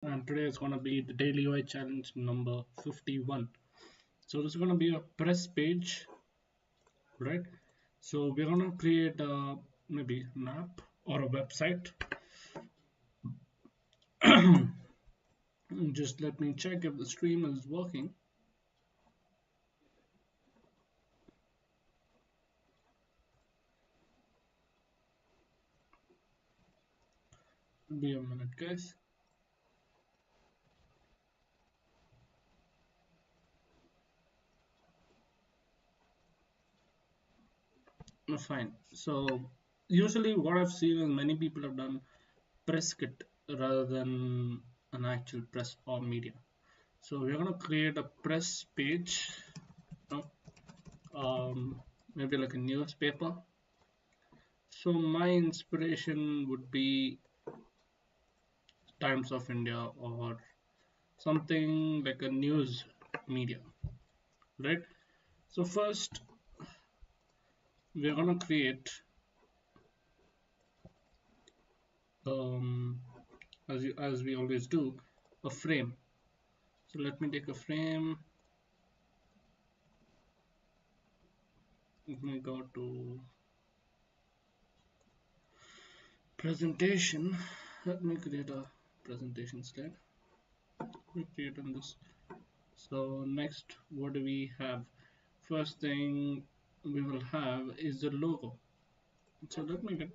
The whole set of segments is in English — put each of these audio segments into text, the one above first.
And today is going to be the daily UI challenge number 51. So this is going to be a press page, right? So we're going to create maybe an app or a website. Just let me check if the stream is working. Be a minute, guys. Fine. So usually what I've seen is many people have done press kit rather than an actual press or media. So we're going to create a press page, you know, maybe like a newspaper. So my inspiration would be Times of India or something like a news media, right? So first we're gonna create um, as we always do a frame. So let me take a frame. Let me go to presentation. Let me create a presentation slide. We create on this. So next, what do we have? First thing we will have is the logo. So let me get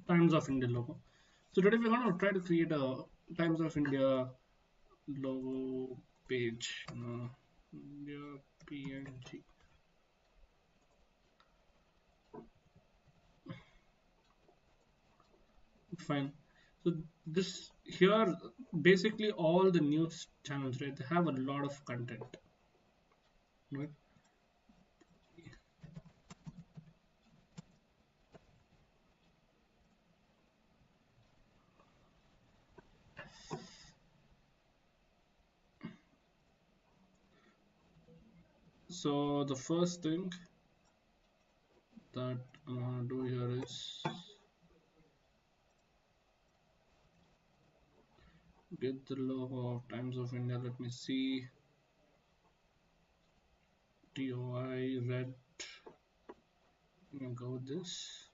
Times of India logo. So today we're going to try to create a Times of India logo page. India PNG. Fine. So this here basically all the news channels, right? They have a lot of content, right? So the first thing that I'm gonna do here is get the logo of Times of India. Let me see. TOI red. I'm gonna go with this.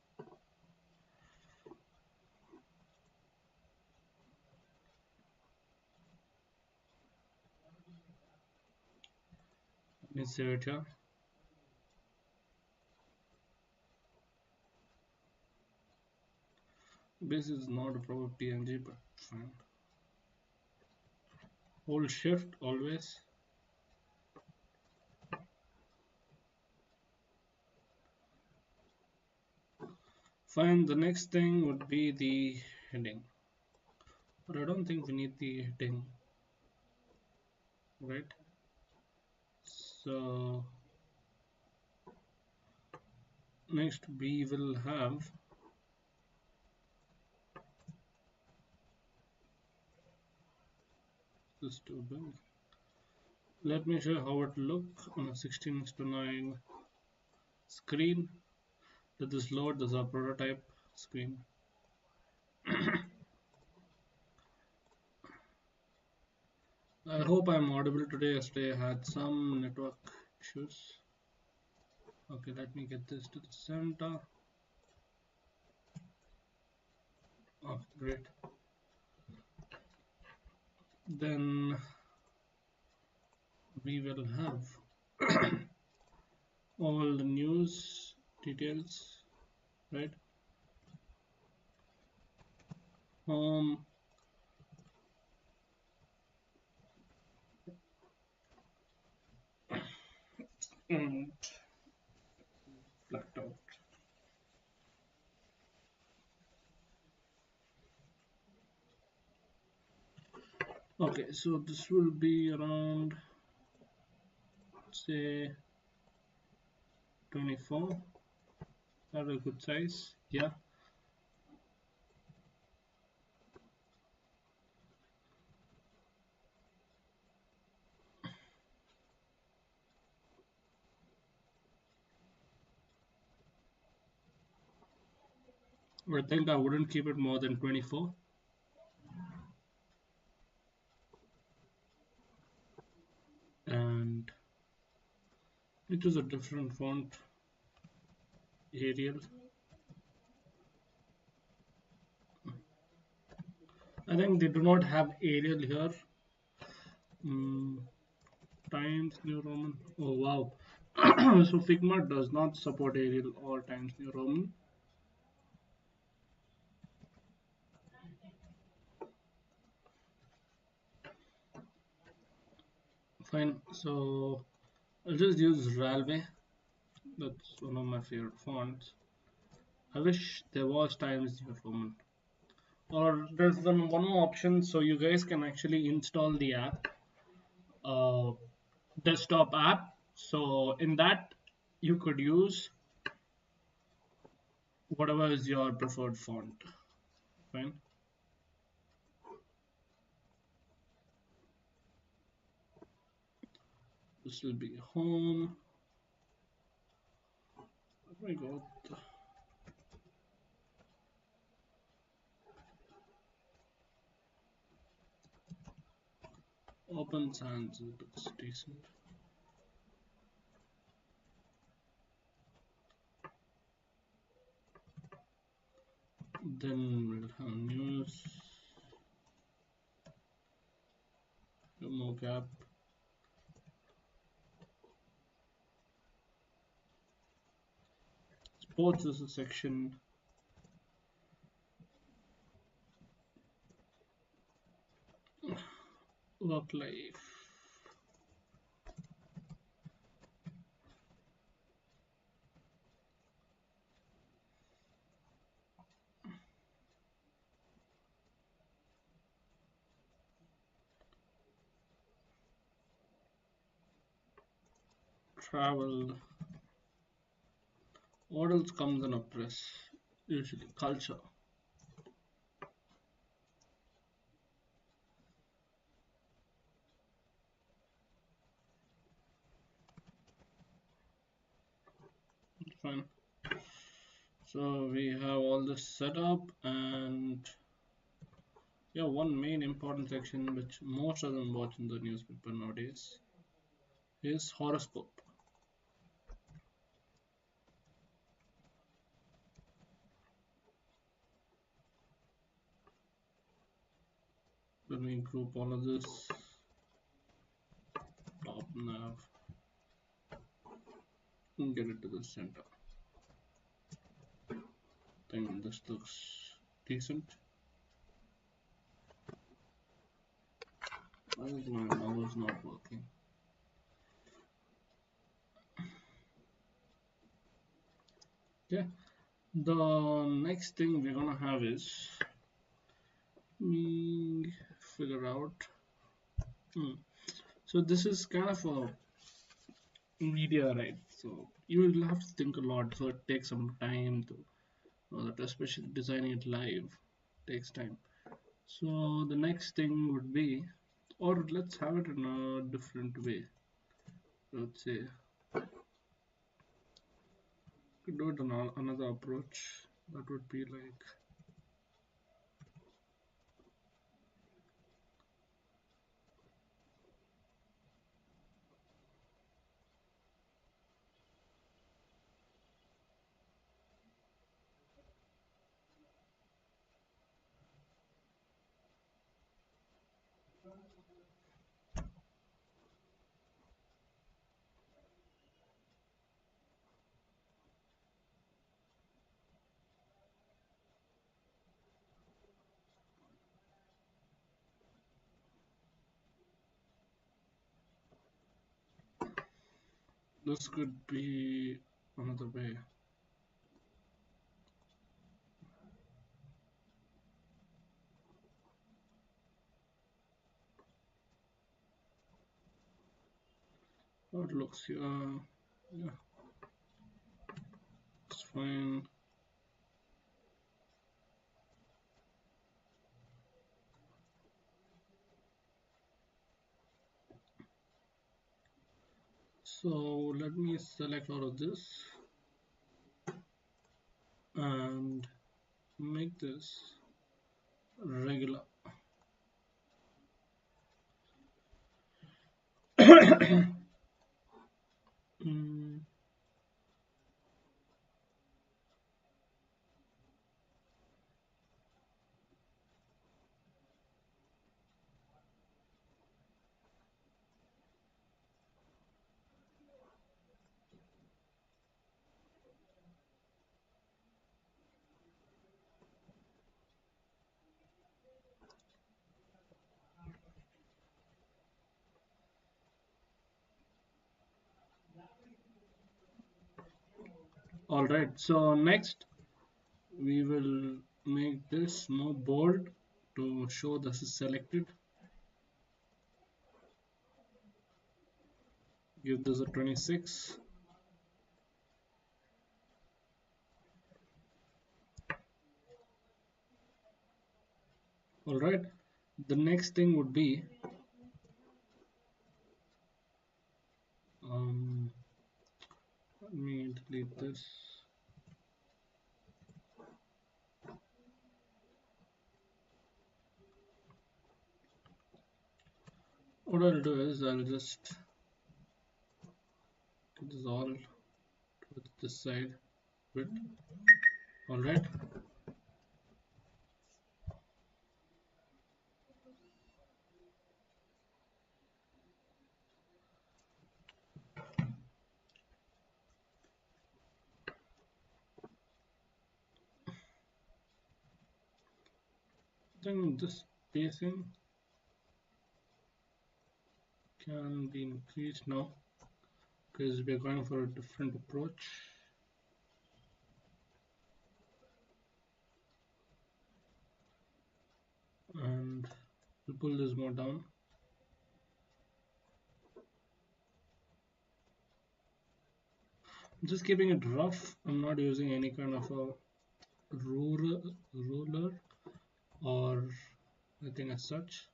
Let me save it here. This is not a proper PNG, but fine. Hold shift always. Fine, the next thing would be the heading. But I don't think we need the heading, right? So next we will have this too big. Let me show you how it look on a 16:9 screen. Let this load. This is our prototype screen. I hope I'm audible today. Yesterday I had some network issues. Okay, let me get this to the center. Oh, great. Then we will have all the news details, right? Home and blacked out. Okay, so this will be around say 24. That a good size? Yeah. I think I wouldn't keep it more than 24. It is a different font, Arial. I think they do not have Arial here. Mm, Times New Roman. Oh wow. So Figma does not support Arial or Times New Roman. Fine. So I'll just use Railway. That's one of my favorite fonts. I wish there was Times New Roman. Or there's one more option, so you guys can actually install the app, uh, desktop app. So in that, you could use whatever is your preferred font. Fine. This will be home. Oh my god. Open Sans looks decent. Then we'll have news, mocap, sports is a section, work life, travel. What else comes in a press? Usually culture. Fine. So we have all this set up, and yeah, one main important section which most of them watch in the newspaper nowadays is horoscope. Let me group all of this, top nav, and get it to the center. I think this looks decent. Why is my mouse not working? Yeah, the next thing we're gonna have is me figure out. Hmm. So this is kind of a media, right? So you will have to think a lot. So it takes some time to, that especially designing it live takes time. So the next thing would be, or let's have it in a different way. Let's say, could do it on another approach. That would be like, this could be another way. How it looks here, yeah, it's fine. So let me select all of this and make this regular. Alright, so next we will make this more bold to show this is selected. Give this a 26. Alright, the next thing would be let me delete this. What I'll do is I'll just get this all to this side bit. Alright, then this spacing can be increased now because we're going for a different approach. And we'll pull this more down. I'm just keeping it rough. I'm not using any kind of a ruler or anything as such.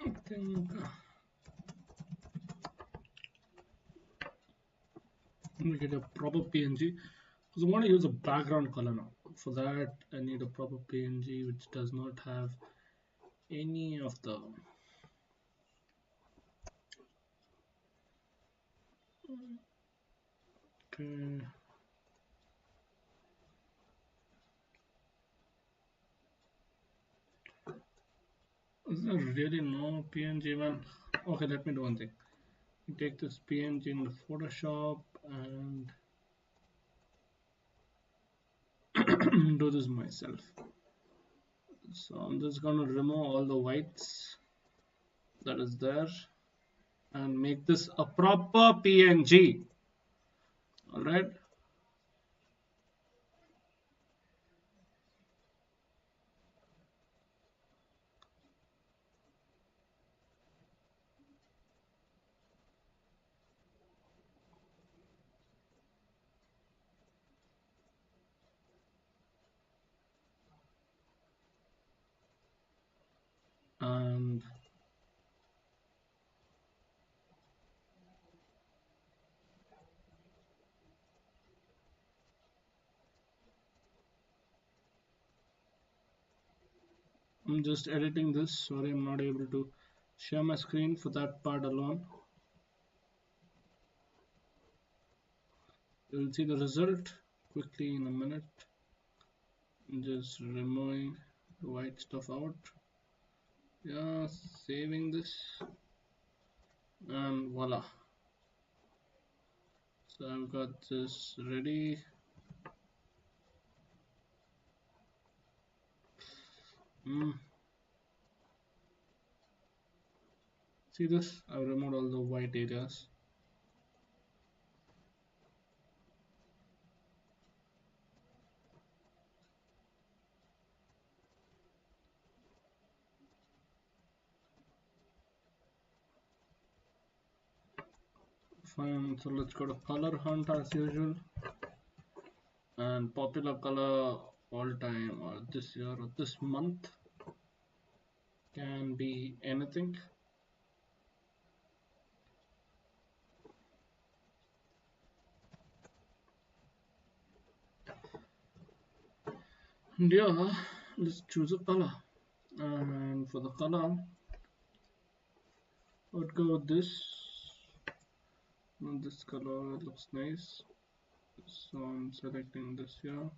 I think we get a proper PNG because I want to use a background color now. For that, I need a proper PNG which does not have any of the okay. Is there really no PNG, man? Okay, let me do one thing. Take this PNG in the Photoshop and do this myself. So I'm just gonna remove all the whites that is there and make this a proper PNG. Alright. And I'm just editing this. Sorry, I'm not able to share my screen for that part alone. You'll see the result quickly in a minute. I'm just removing the white stuff out. Yeah, saving this and voila. So I've got this ready. See this? I've removed all the white areas. Fine, so let's go to color hunt as usual. And popular color all time or this year or this month can be anything. And yeah, let's choose a color. And for the color, I would go with this. This color looks nice, so I'm selecting this here.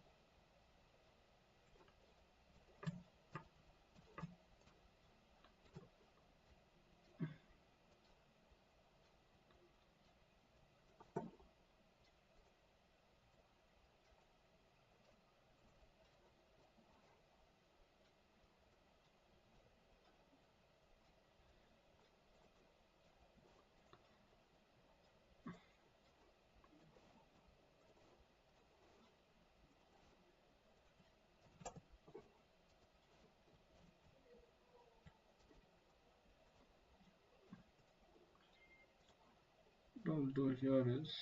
What I'll do here is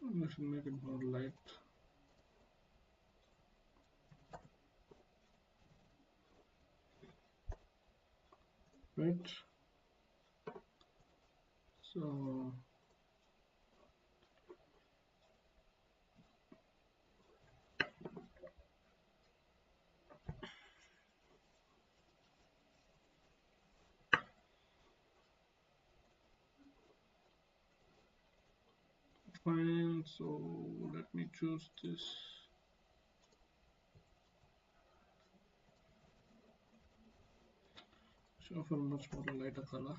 I should make it more light, right? So fine. So let me choose this. Show for much more lighter color,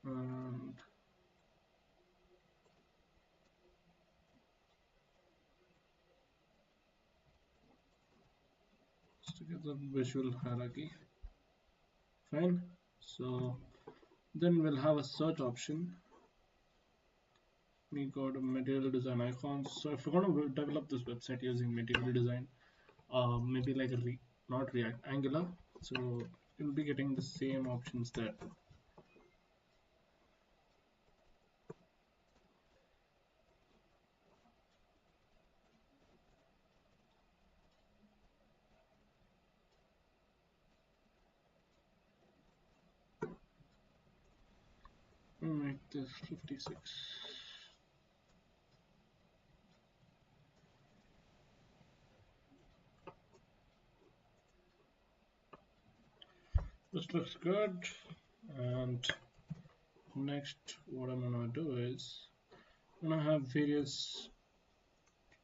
and together visual hierarchy. Fine. So then we'll have a search option. We got a material design icons. So if we're going to develop this website using material design, maybe like a not React, Angular. So you'll be getting the same options there. I'll make this 56. This looks good. And next, what I'm gonna do is I'm gonna have various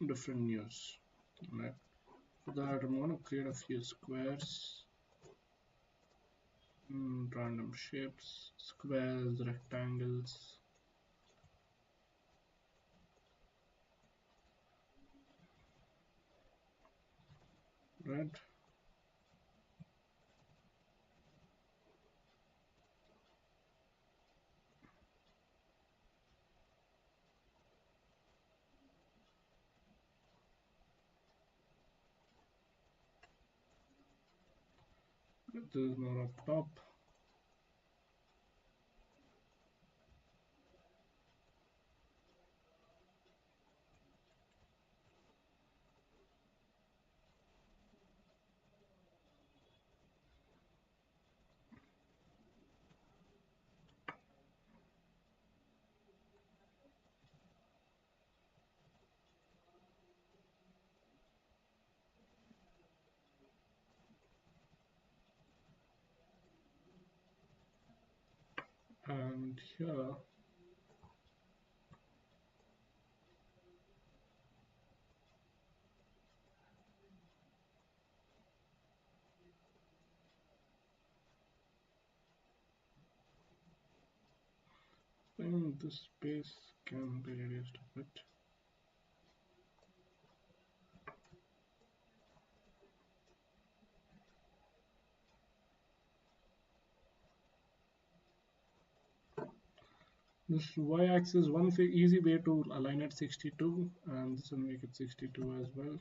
different views. Right. For that, I'm gonna create a few squares, random shapes, squares, rectangles. Right. This is more up top. And here I think this space can be reduced a bit. This y-axis, one easy way to align it 62, and this will make it 62 as well.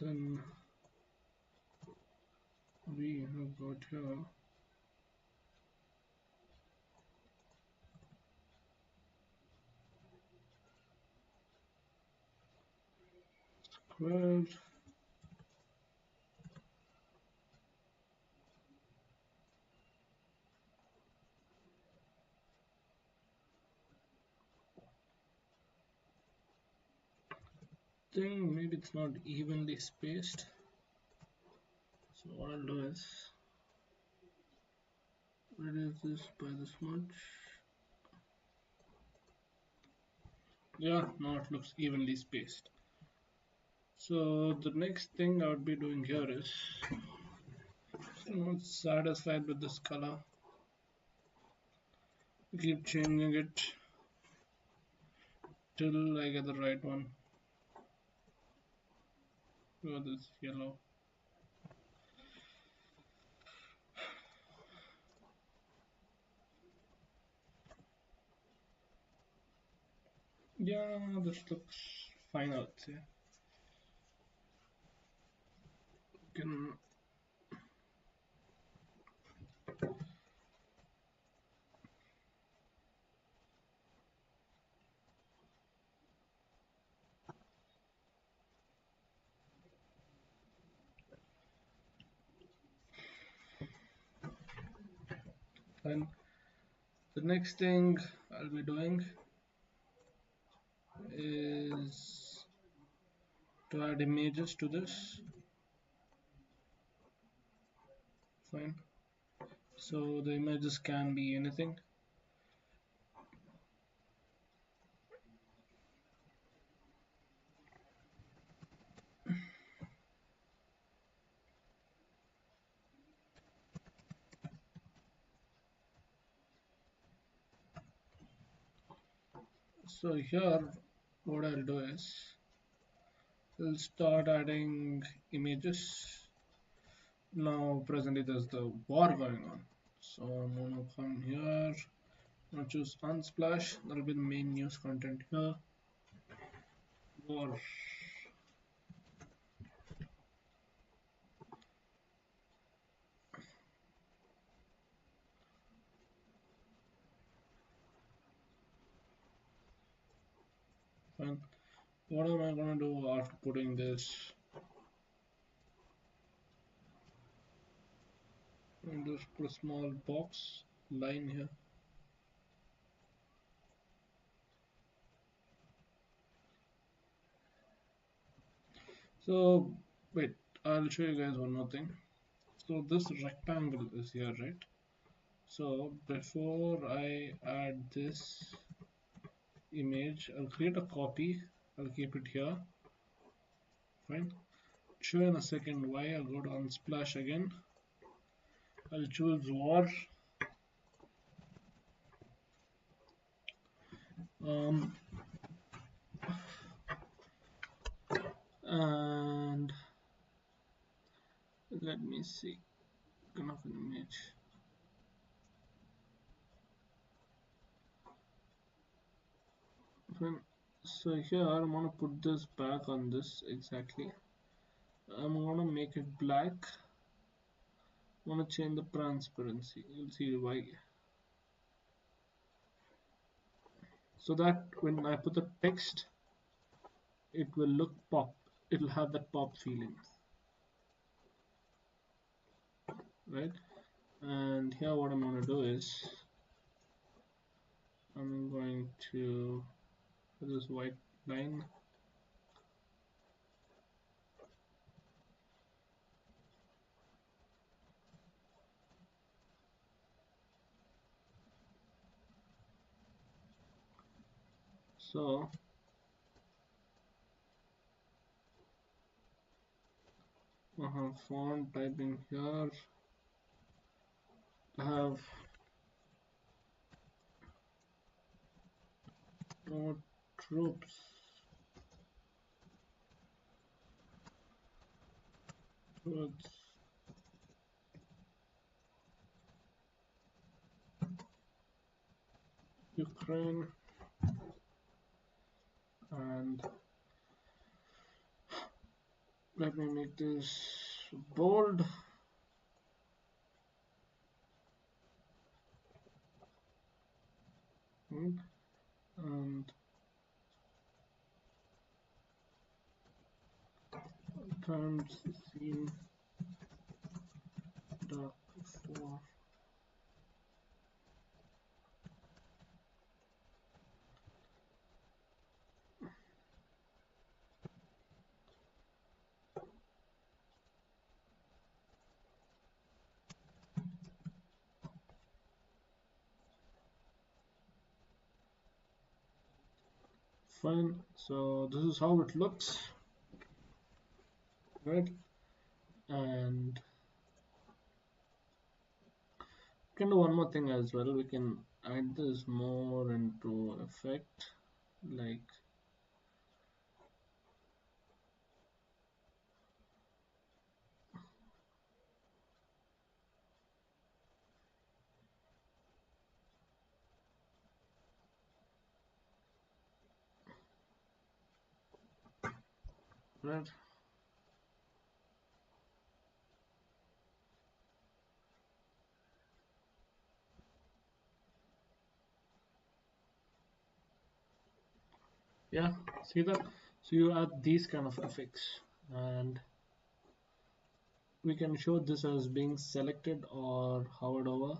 Then we have got here square. Thing maybe it's not evenly spaced. So what I'll do is reduce this by this much. Yeah, now it looks evenly spaced. So the next thing I would be doing here is not satisfied with this color. Keep changing it till I get the right one. Oh, this yellow. Yeah, this looks fine, I would say. Can fine. The next thing I'll be doing is to add images to this. Fine. So the images can be anything. So here what I'll do is I'll start adding images. Now presently there's the war going on. So I'm gonna come here, I'm gonna choose unsplash, that'll be the main news content here. War. Fine. What am I gonna do after putting this? And just put a small box line here. So wait, I'll show you guys one more thing. So this rectangle is here, right? So before I add this image, I'll create a copy. I'll keep it here. Fine. Show in a second why. I'll go to unsplash again. I'll choose war. Um, and let me see. Kind of an image. Fine. So here I'm gonna put this back on this exactly. I'm gonna make it black. I'm gonna change the transparency. You'll see why. So that when I put the text, it will look pop. It'll have that pop feeling, right? And here what I'm gonna do is I'm going to put this white line. So I have font typing here. I have no troops towards Ukraine, and let me make this bold. right? And times seen dark before. Fine. So this is how it looks, right? And we can do one more thing as well. We can add this more into effect, like right. Yeah, see that? So you add these kind of effects, and we can show this as being selected or hovered over.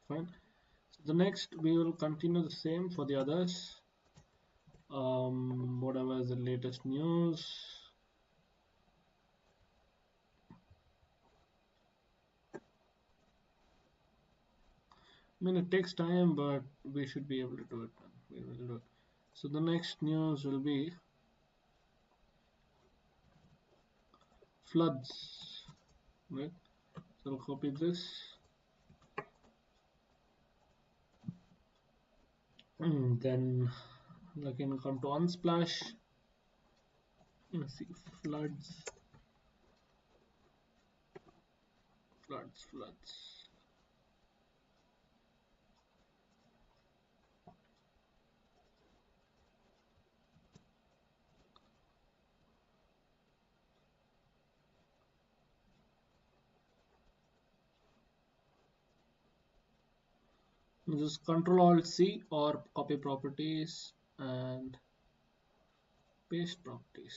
Fine. So the next we will continue the same for the others. Whatever is the latest news. I mean, it takes time, but we should be able to do it. We will do it. So the next news will be floods. Right. So I'll copy this. Then I can come to Unsplash. Let's see, floods, floods. Just Control Alt C or copy properties and paste properties.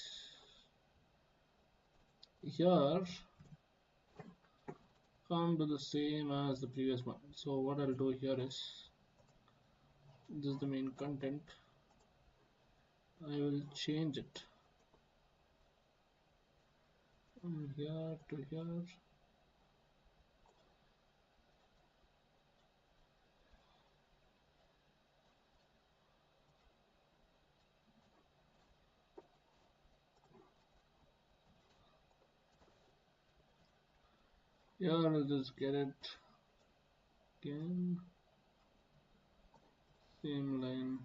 Here, can't do the same as the previous one. So what I'll do here is, this is the main content. I will change it from here to here. Here I'll just get it again. Same line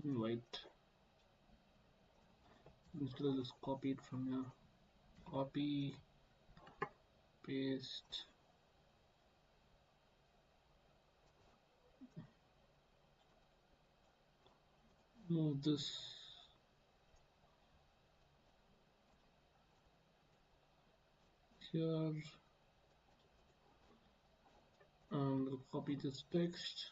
in white. Instead of just copy it from here. Copy, paste. Move this here and we'll copy this text.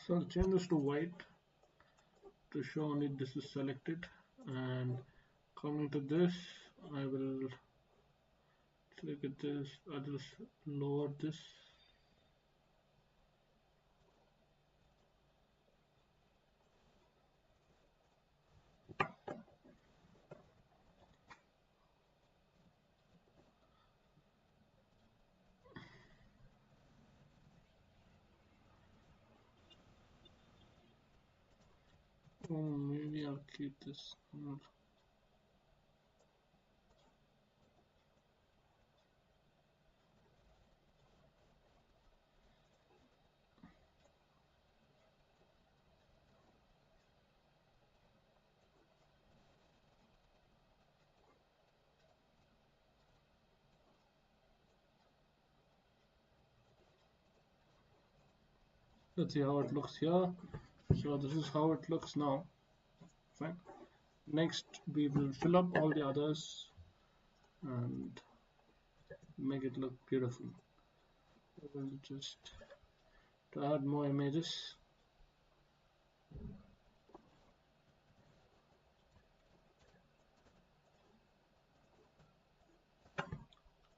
So I'll change this to white to show only this is selected, and coming to this I will look at this. I'll just lower this. Maybe I'll keep this. Let's see how it looks here. So this is how it looks now. Fine. Next, we will fill up all the others and make it look beautiful. We'll just to add more images.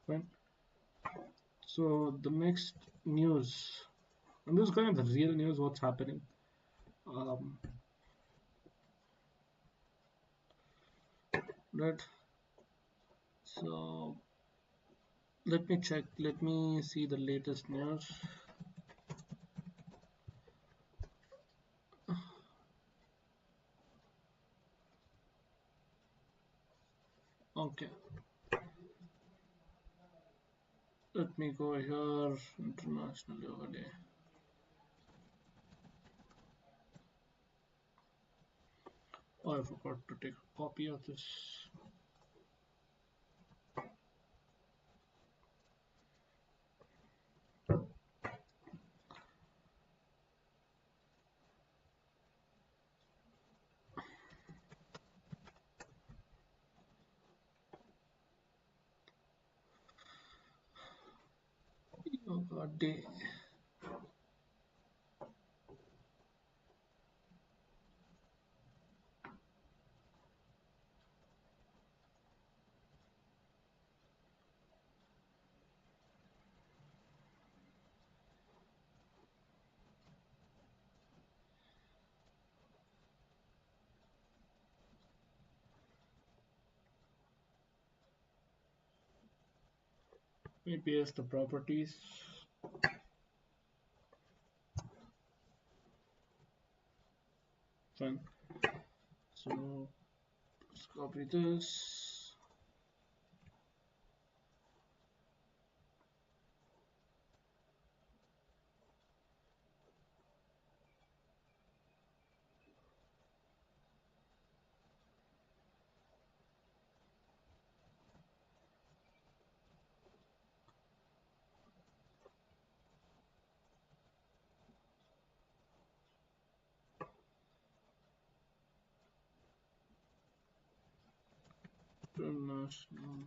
Fine. So the next news, and this is kind of the real news, what's happening. Um, right. So let me check. Let me see the latest news. Okay. Let me go here. International overlay. Oh, I forgot to take a copy of this. Oh god, day. Let me paste the properties. Fine. So let's copy this. International.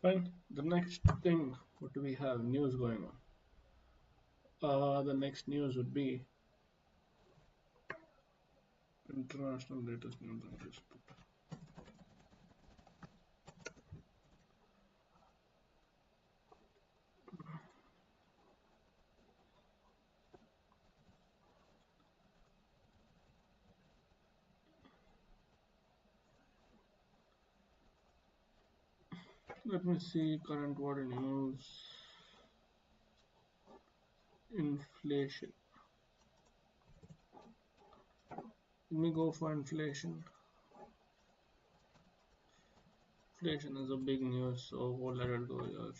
Fine. The next thing, what do we have? News going on. The next news would be international latest news. Let me see current water news. Inflation. Let me go for inflation. Inflation is a big news, so we'll let it go here.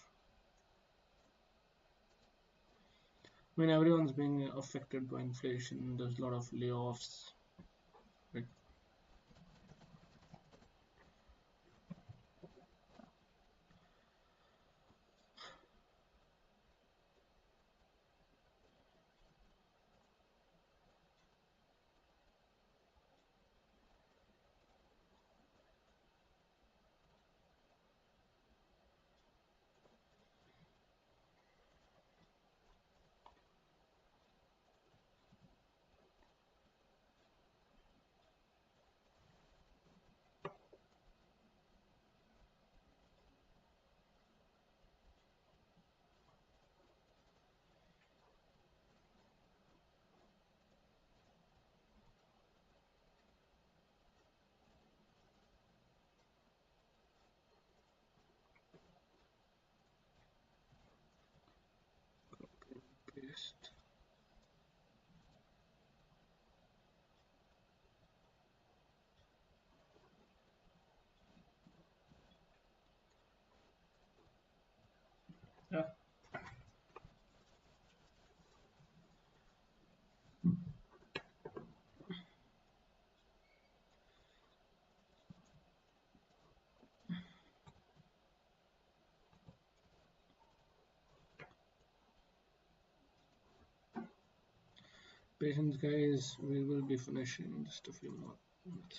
I mean, everyone's being affected by inflation. There's a lot of layoffs. Right? Yeah. Patience, guys. We will be finishing in just a few more minutes.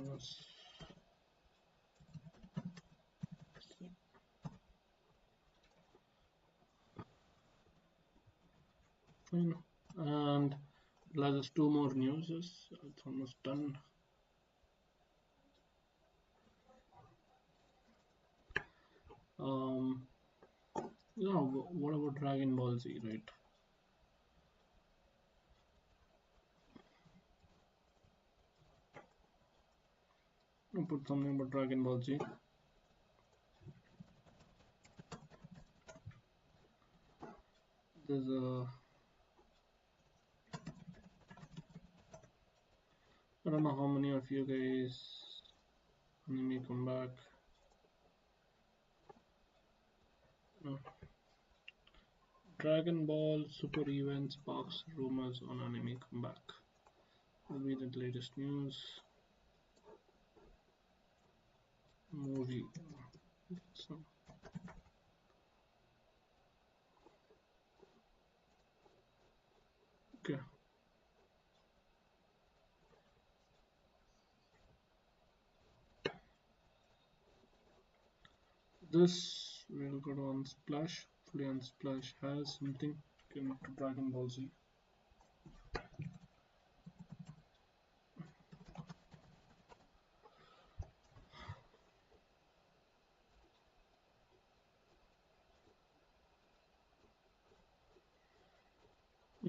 That's fine. And there's two more news. It's almost done. Um, yeah. What about Dragon Ball Z, right? I'll put something about Dragon Ball Z. There's a. I don't know how many of you guys. Let me come back. No. Dragon Ball Super Event sparks rumors on anime comeback. Will be the latest news. Movie. So, okay. This will go to Unsplash. Hopefully Unsplash has something came to Dragon Ball Z.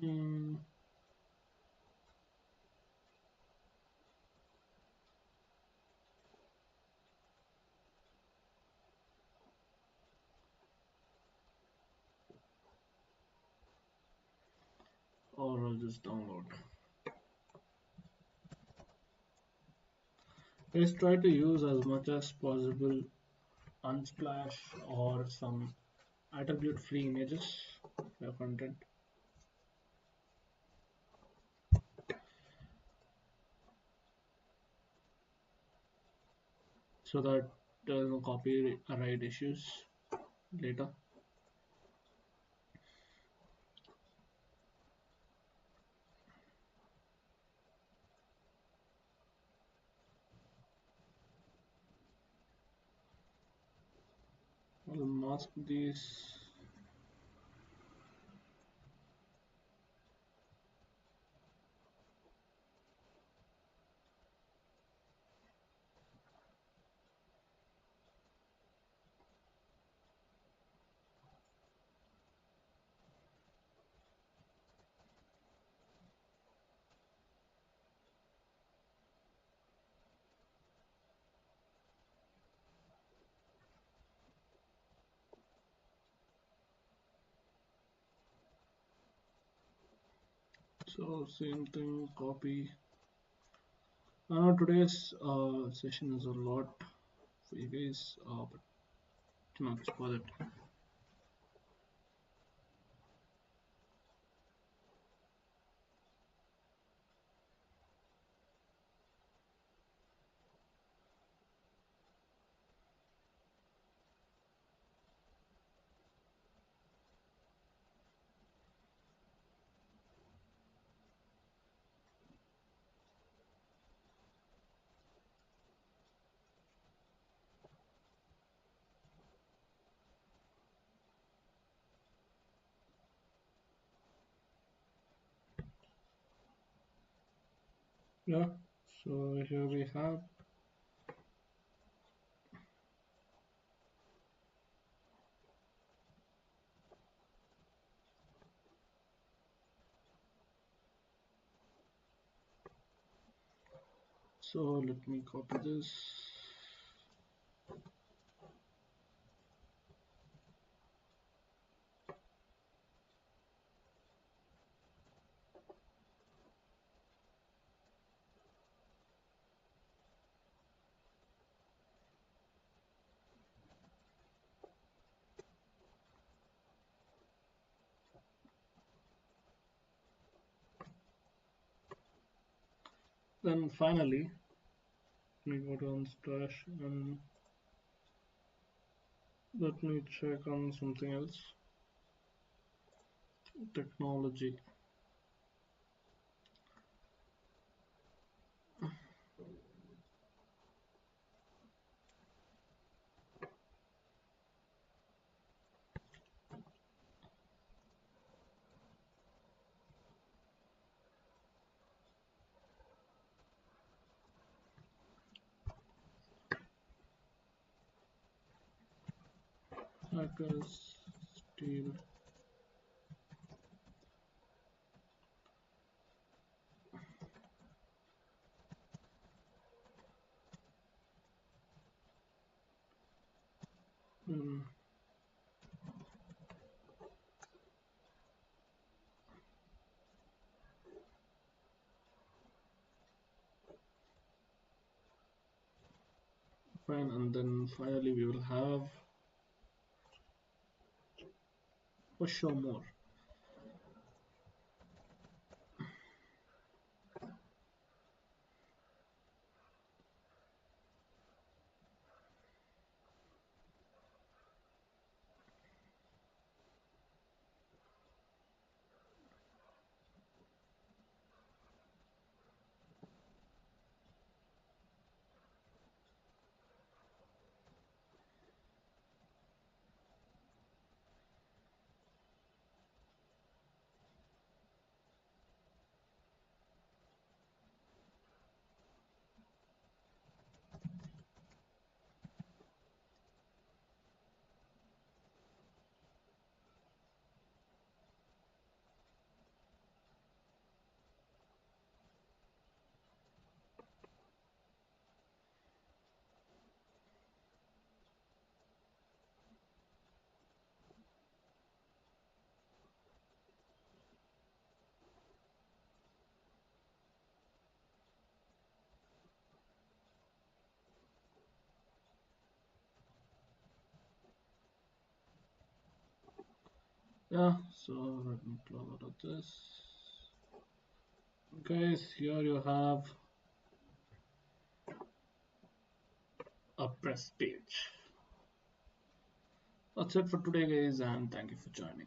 Mm, or I'll just download. Let's try to use as much as possible Unsplash or some attribute free images for content so that there's no copyright issues later. I'll mask these. So same thing, copy. I know today's session is a lot for you guys, but it's worth it. Yeah. So here we have So let me copy this. Then finally, let me go to Unstash and let me check on something else. Technology. Hackers steal. Hmm, fine, and then finally we will have for sure more. Yeah, so let me close out of this. Guys, here you have a press page. That's it for today, guys, and thank you for joining.